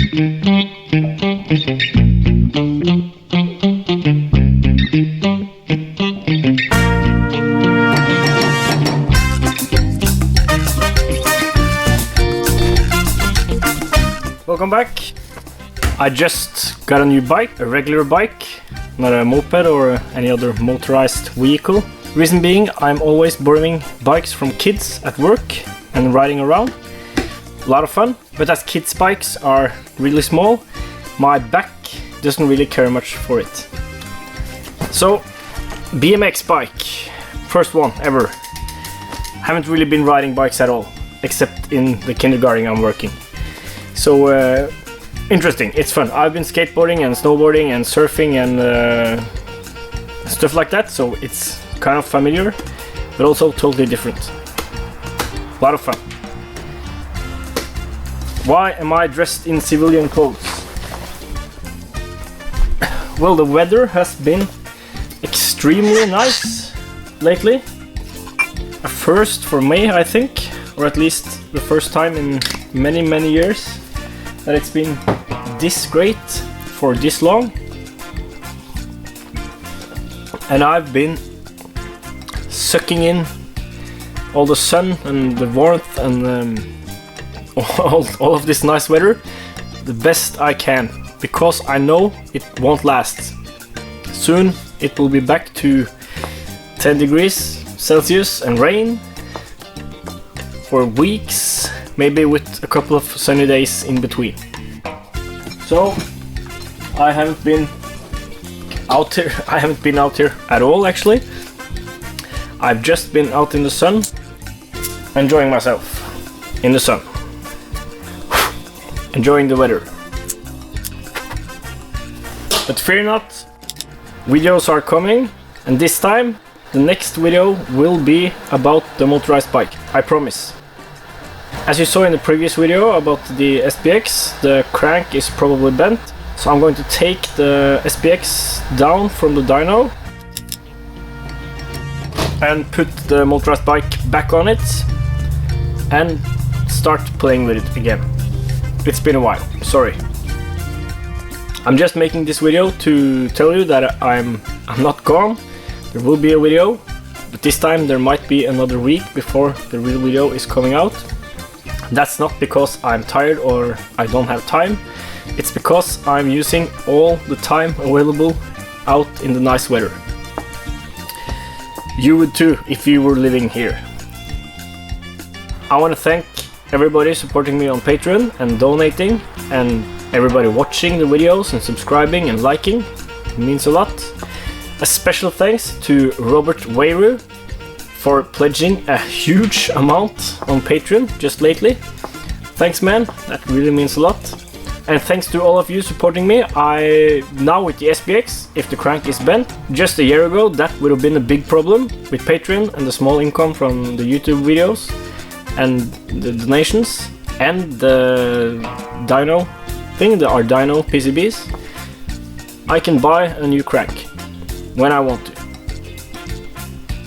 Welcome back. I just got a new bike, a regular bike, not a moped or any other motorized vehicle. Reason being, I'm always borrowing bikes from kids at work and riding around. A lot of fun, but as kids' bikes are really small, my back doesn't really care much for it. So, BMX bike, first one ever. Haven't really been riding bikes at all, except in the kindergarten I'm working. So, interesting, it's fun. I've been skateboarding and snowboarding and surfing and stuff like that, so it's kind of familiar, but also totally different. A lot of fun. Why am I dressed in civilian clothes? Well, the weather has been extremely nice lately. A first for me, I think, or at least the first time in many years that it's been this great for this long. And I've been sucking in all the sun and the warmth and all of this nice weather the best I can, because I know it won't last. Soon it will be back to 10 degrees Celsius and rain for weeks, maybe with a couple of sunny days in between. So I haven't been out here at all, actually. I've just been out in the sun, enjoying myself in the sun, enjoying the weather. But fear not, videos are coming, and this time the next video will be about the motorized bike, I promise. As you saw in the previous video about the SPX, the crank is probably bent, so I'm going to take the SPX down from the dyno and put the motorized bike back on it and start playing with it again. It's been a while, sorry. I'm just making this video to tell you that I'm not gone. There will be a video, but this time there might be another week before the real video is coming out. That's not because I'm tired or I don't have time. It's because I'm using all the time available out in the nice weather. You would too if you were living here. I want to thank everybody supporting me on Patreon and donating, and everybody watching the videos and subscribing and liking. It means a lot. A special thanks to Robert Weyru for pledging a huge amount on Patreon just lately. Thanks, man, that really means a lot. And thanks to all of you supporting me. Now with the SPX, if the crank is bent, just a year ago that would have been a big problem with Patreon and the small income from the YouTube videos and the donations and the dyno thing, the Arduino PCBs. I can buy a new crank when I want to.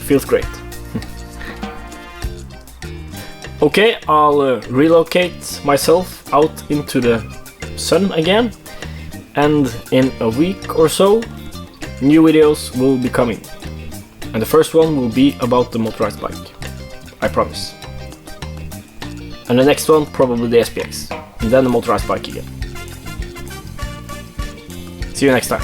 Feels great. Okay, I'll relocate myself out into the sun again, and in a week or so new videos will be coming, and the first one will be about the motorized bike, I promise, and the next one probably the SPX, and then the motorized bike again. See you next time.